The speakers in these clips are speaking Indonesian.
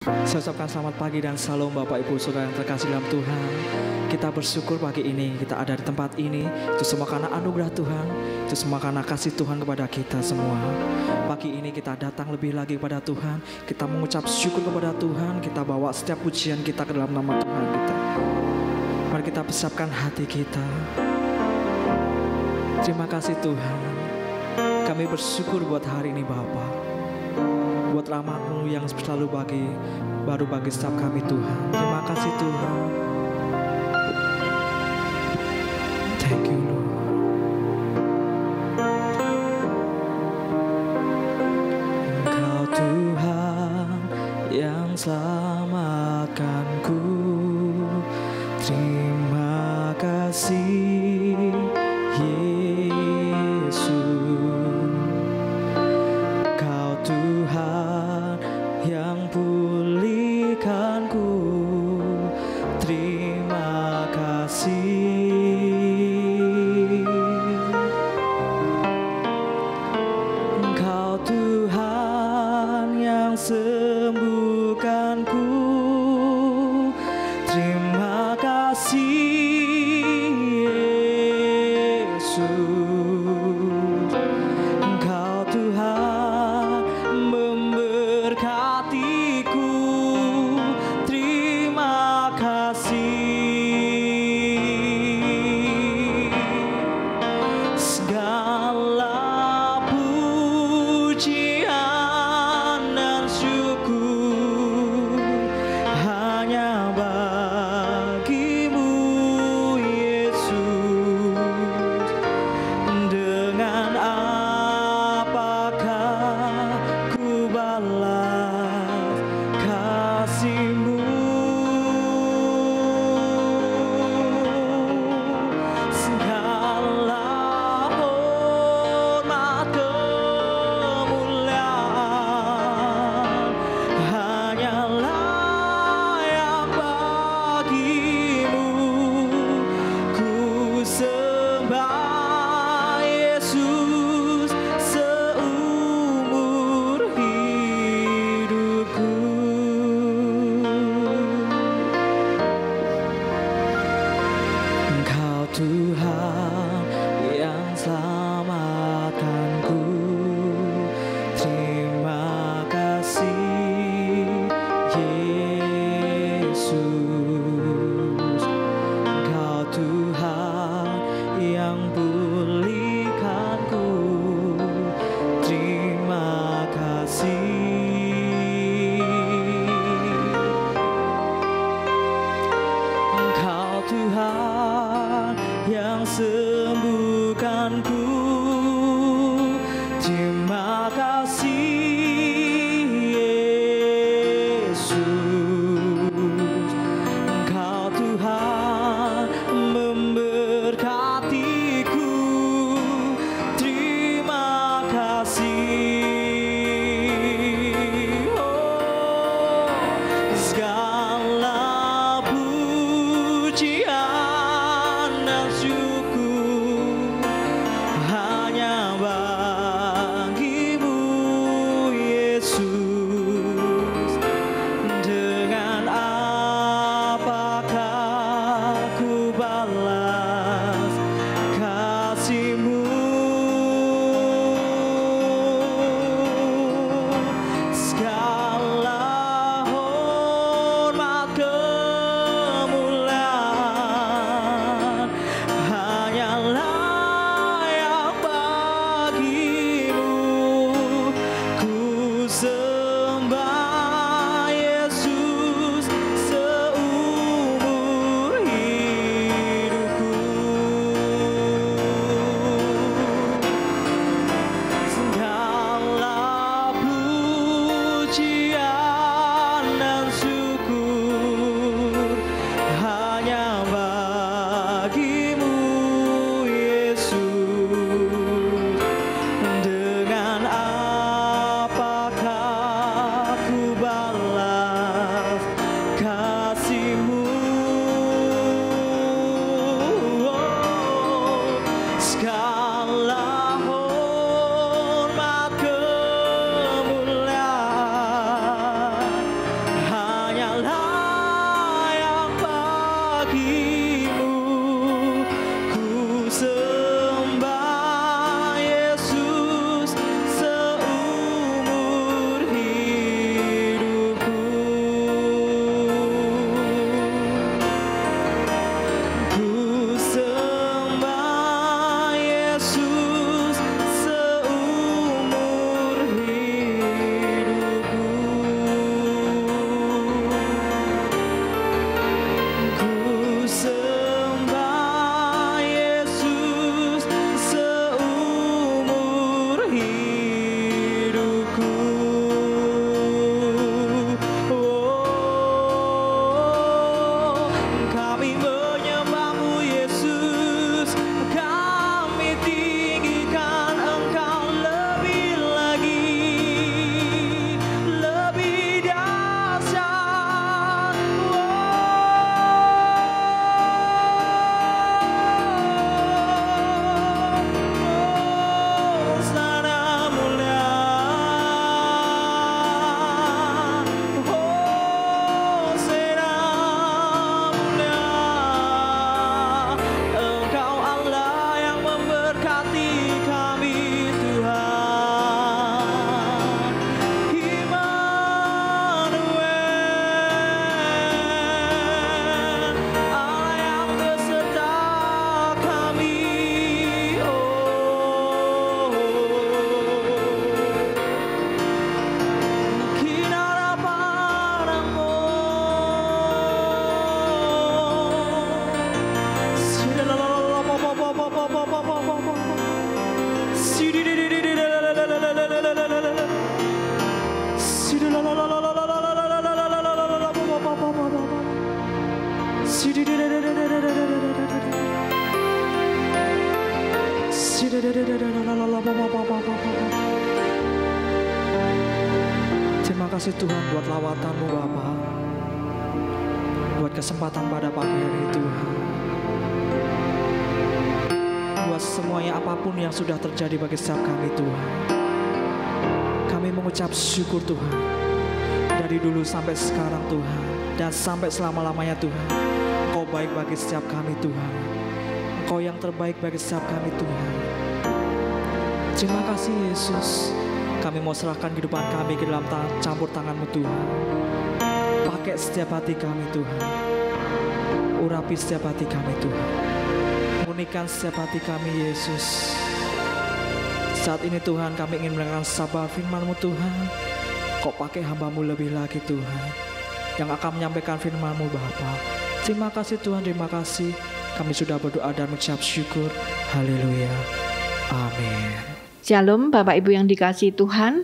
Saya ucapkan selamat pagi dan salam Bapak Ibu Saudara yang terkasih dalam Tuhan. Kita bersyukur pagi ini kita ada di tempat ini. Itu semua karena anugerah Tuhan, itu semua karena kasih Tuhan kepada kita semua. Pagi ini kita datang lebih lagi kepada Tuhan. Kita mengucap syukur kepada Tuhan. Kita bawa setiap pujian kita ke dalam nama Tuhan kita. Mari kita persiapkan hati kita. Terima kasih Tuhan. Kami bersyukur buat hari ini Bapa, buat rahmat-Mu yang selalu baru bagi setiap kami Tuhan. Terima kasih Tuhan. Thank you Lord. Engkau Tuhan yang selamatkanku. Terima kasih Yesus. Kau Tuhan yang pulihkanku. Terima kasih. Engkau Tuhan yang sembuhkanku. Terima kasih Yesus. Engkau Tuhan memberkatiku. Terima kasih. Segala pujian dan syukur hanya bagimu Yesus. Dengan apakah ku balas kasih-Mu? Segala hormat kemuliaan hanyalah yang bagimu. Ku sembah Yesus seumur hidupku. Engkau Tuhan yang selamatkanku. Terima kasih Yesus. Engkau Tuhan yang pulihkanku. Terima kasih. Engkau Tuhan yang sembuhkanku. Terima kasih Yesus. Engkau Tuhan memberkatiku. Terima kasih. Oh, segala pujian dan syukur hanya bagimu Yesus. Terima kasih Tuhan buat lawatan-Mu Bapa, buat kesempatan pada pagi hari ini Tuhan, buat semuanya apapun yang sudah terjadi bagi setiap kami Tuhan. Kami mengucap syukur Tuhan, dari dulu sampai sekarang Tuhan, dan sampai selama-lamanya Tuhan. Engkau baik bagi setiap kami Tuhan, Engkau yang terbaik bagi setiap kami Tuhan. Terima kasih Yesus. Kami mau serahkan kehidupan kami ke dalam campur tangan-Mu Tuhan. Pakai setiap hati kami Tuhan, urapi setiap hati kami Tuhan, murnikan setiap hati kami Yesus. Saat ini Tuhan kami ingin mendengarkan sabda firman-Mu Tuhan. Kau pakai hamba-Mu lebih lagi Tuhan, yang akan menyampaikan firman-Mu Bapa. Terima kasih Tuhan, terima kasih. Kami sudah berdoa dan mengucap syukur. Haleluya. Amin. Shalom Bapak Ibu yang dikasihi Tuhan.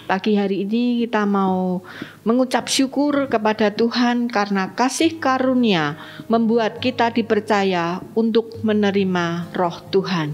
Pagi hari ini kita mau mengucap syukur kepada Tuhan karena kasih karunia membuat kita dipercaya untuk menerima Roh Tuhan.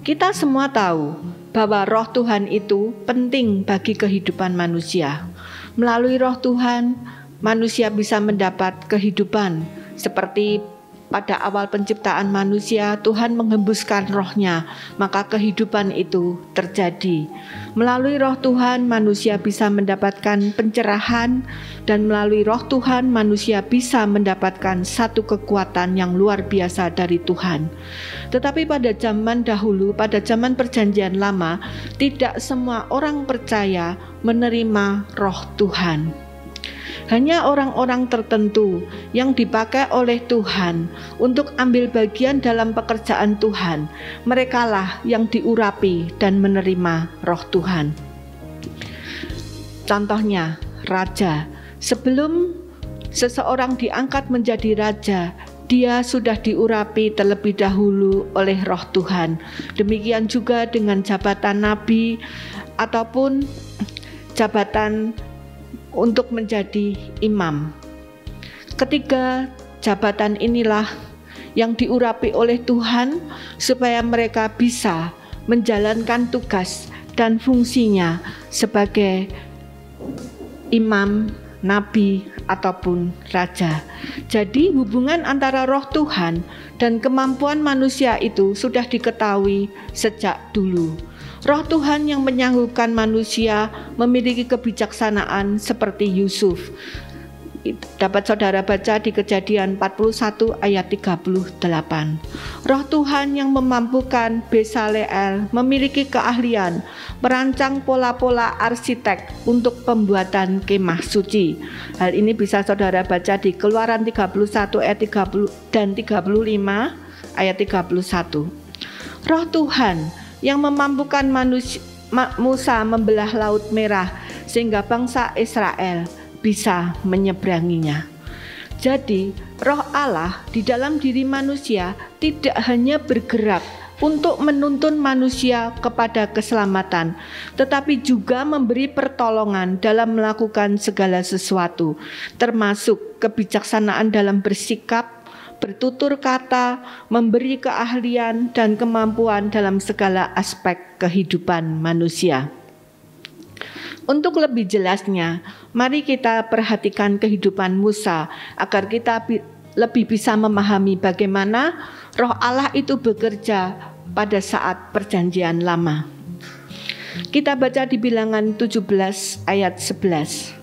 Kita semua tahu bahwa Roh Tuhan itu penting bagi kehidupan manusia. Melalui Roh Tuhan, manusia bisa mendapat kehidupan. Seperti pada awal penciptaan manusia, Tuhan menghembuskan roh-Nya, maka kehidupan itu terjadi. Melalui Roh Tuhan, manusia bisa mendapatkan pencerahan, dan melalui Roh Tuhan, manusia bisa mendapatkan satu kekuatan yang luar biasa dari Tuhan. Tetapi pada zaman dahulu, pada zaman Perjanjian Lama, tidak semua orang percaya menerima Roh Tuhan. Hanya orang-orang tertentu yang dipakai oleh Tuhan untuk ambil bagian dalam pekerjaan Tuhan, merekalah yang diurapi dan menerima Roh Tuhan. Contohnya, raja. Sebelum seseorang diangkat menjadi raja, dia sudah diurapi terlebih dahulu oleh Roh Tuhan. Demikian juga dengan jabatan nabi ataupun jabatan untuk menjadi imam. Ketiga jabatan inilah yang diurapi oleh Tuhan supaya mereka bisa menjalankan tugas dan fungsinya sebagai imam, nabi, ataupun raja. Jadi hubungan antara Roh Tuhan dan kemampuan manusia itu sudah diketahui sejak dulu. Roh Tuhan yang menyanggupkan manusia memiliki kebijaksanaan seperti Yusuf. Dapat saudara baca di Kejadian 41 ayat 38. Roh Tuhan yang memampukan Bezaleel memiliki keahlian merancang pola-pola arsitek untuk pembuatan kemah suci. Hal ini bisa saudara baca di Keluaran 31 ayat 30 dan 35 ayat 31. Roh Tuhan yang memampukan Musa membelah Laut Merah sehingga bangsa Israel bisa menyeberanginya. Jadi, Roh Allah di dalam diri manusia tidak hanya bergerak untuk menuntun manusia kepada keselamatan, tetapi juga memberi pertolongan dalam melakukan segala sesuatu, termasuk kebijaksanaan dalam bersikap, bertutur kata, memberi keahlian dan kemampuan dalam segala aspek kehidupan manusia. Untuk lebih jelasnya, mari kita perhatikan kehidupan Musa agar kita lebih bisa memahami bagaimana Roh Allah itu bekerja pada saat Perjanjian Lama. Kita baca di Bilangan 17 ayat 11.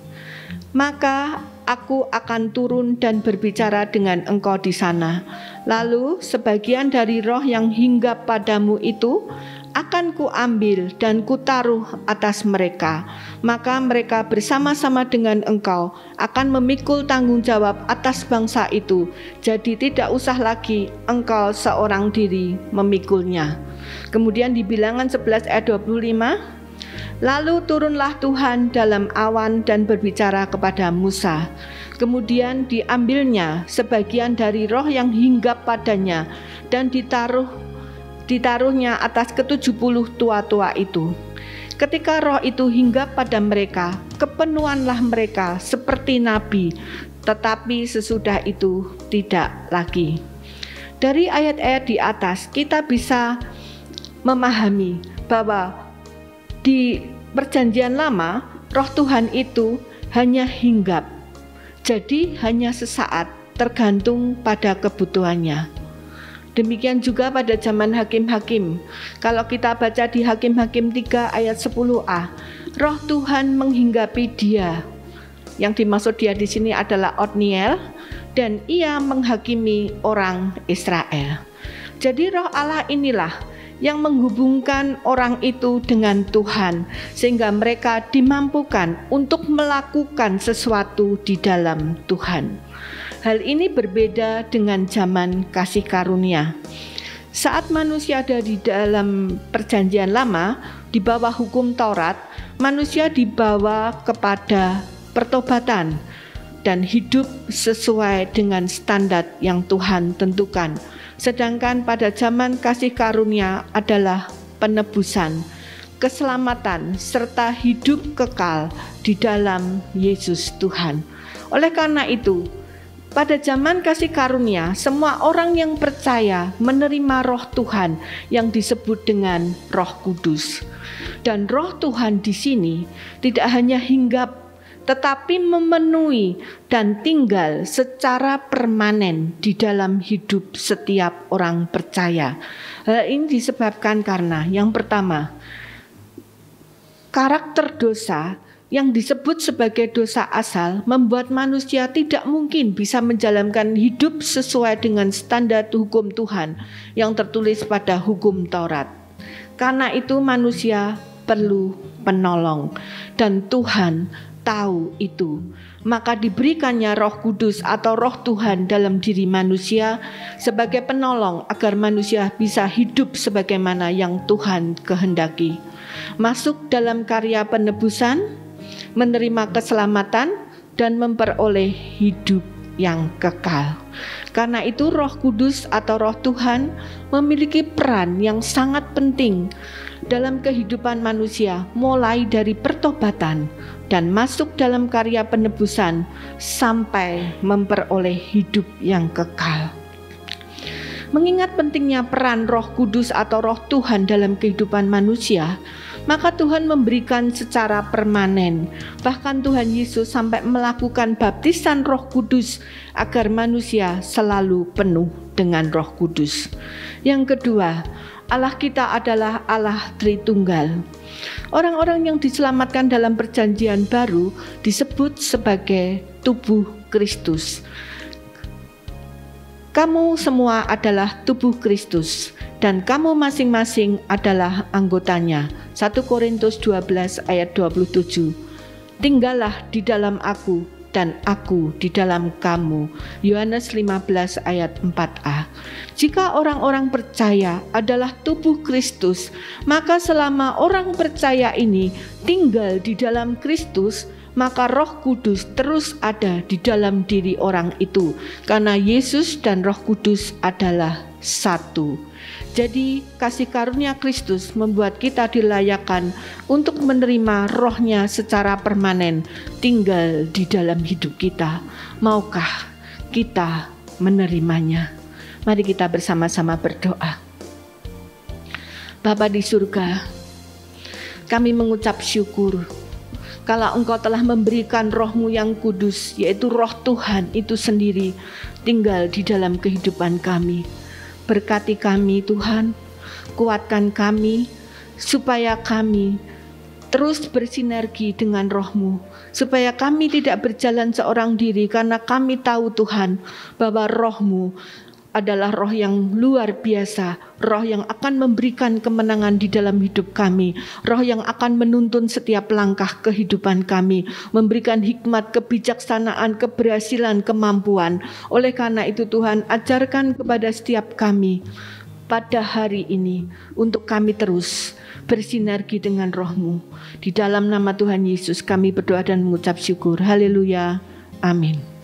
Maka aku akan turun dan berbicara dengan engkau di sana. Lalu sebagian dari roh yang hinggap padamu itu akan kuambil dan kutaruh atas mereka. Maka mereka bersama-sama dengan engkau akan memikul tanggung jawab atas bangsa itu. Jadi tidak usah lagi engkau seorang diri memikulnya. Kemudian di Bilangan 11 ayat 25. Lalu turunlah Tuhan dalam awan dan berbicara kepada Musa. Kemudian diambilnya sebagian dari roh yang hinggap padanya dan ditaruhnya atas ke-70 tua-tua itu. Ketika roh itu hinggap pada mereka, kepenuhanlah mereka seperti nabi, tetapi sesudah itu tidak lagi. Dari ayat-ayat di atas kita bisa memahami bahwa di Perjanjian Lama Roh Tuhan itu hanya hinggap, jadi hanya sesaat, tergantung pada kebutuhannya. Demikian juga pada zaman Hakim-Hakim. Kalau kita baca di Hakim-Hakim 3 ayat 10a, Roh Tuhan menghinggapi dia. Yang dimaksud dia di sini adalah Otniel, dan ia menghakimi orang Israel. Jadi Roh Allah inilah yang menghubungkan orang itu dengan Tuhan, sehingga mereka dimampukan untuk melakukan sesuatu di dalam Tuhan. Hal ini berbeda dengan zaman kasih karunia. Saat manusia ada di dalam Perjanjian Lama, di bawah hukum Taurat, manusia dibawa kepada pertobatan dan hidup sesuai dengan standar yang Tuhan tentukan. Sedangkan pada zaman kasih karunia adalah penebusan, keselamatan, serta hidup kekal di dalam Yesus Tuhan. Oleh karena itu, pada zaman kasih karunia, semua orang yang percaya menerima Roh Tuhan yang disebut dengan Roh Kudus. Dan Roh Tuhan di sini tidak hanya hinggap, tetapi memenuhi dan tinggal secara permanen di dalam hidup setiap orang percaya. Hal ini disebabkan karena yang pertama, karakter dosa yang disebut sebagai dosa asal membuat manusia tidak mungkin bisa menjalankan hidup sesuai dengan standar hukum Tuhan yang tertulis pada hukum Taurat. Karena itu manusia perlu penolong, dan Tuhan tahu itu. Maka diberikannya Roh Kudus atau Roh Tuhan dalam diri manusia sebagai penolong agar manusia bisa hidup sebagaimana yang Tuhan kehendaki. Masuk dalam karya penebusan, menerima keselamatan, dan memperoleh hidup yang kekal. Karena itu Roh Kudus atau Roh Tuhan memiliki peran yang sangat penting dalam kehidupan manusia, mulai dari pertobatan dan masuk dalam karya penebusan sampai memperoleh hidup yang kekal. Mengingat pentingnya peran Roh Kudus atau Roh Tuhan dalam kehidupan manusia, maka Tuhan memberikan secara permanen. Bahkan Tuhan Yesus sampai melakukan baptisan Roh Kudus agar manusia selalu penuh dengan Roh Kudus. Yang kedua, Allah kita adalah Allah Tritunggal. Orang-orang yang diselamatkan dalam Perjanjian Baru disebut sebagai tubuh Kristus. Kamu semua adalah tubuh Kristus dan kamu masing-masing adalah anggotanya. 1 Korintus 12 ayat 27. Tinggallah di dalam aku dan aku di dalam kamu. Yohanes 15 ayat 4a. Jika orang-orang percaya adalah tubuh Kristus, maka selama orang percaya ini tinggal di dalam Kristus, maka Roh Kudus terus ada di dalam diri orang itu, karena Yesus dan Roh Kudus adalah satu. Jadi kasih karunia Kristus membuat kita dilayakkan untuk menerima Roh-Nya secara permanen tinggal di dalam hidup kita. Maukah kita menerimanya? Mari kita bersama-sama berdoa. Bapa di surga, kami mengucap syukur kalau Engkau telah memberikan Roh-Mu yang kudus, yaitu Roh Tuhan itu sendiri, tinggal di dalam kehidupan kami. Berkati kami Tuhan, kuatkan kami, supaya kami terus bersinergi dengan Roh-Mu, supaya kami tidak berjalan seorang diri, karena kami tahu Tuhan, bahwa Roh-Mu adalah Roh yang luar biasa, Roh yang akan memberikan kemenangan di dalam hidup kami, Roh yang akan menuntun setiap langkah kehidupan kami, memberikan hikmat, kebijaksanaan, keberhasilan, kemampuan. Oleh karena itu Tuhan, ajarkan kepada setiap kami pada hari ini untuk kami terus bersinergi dengan Roh-Mu. Di dalam nama Tuhan Yesus kami berdoa dan mengucap syukur. Haleluya. Amin.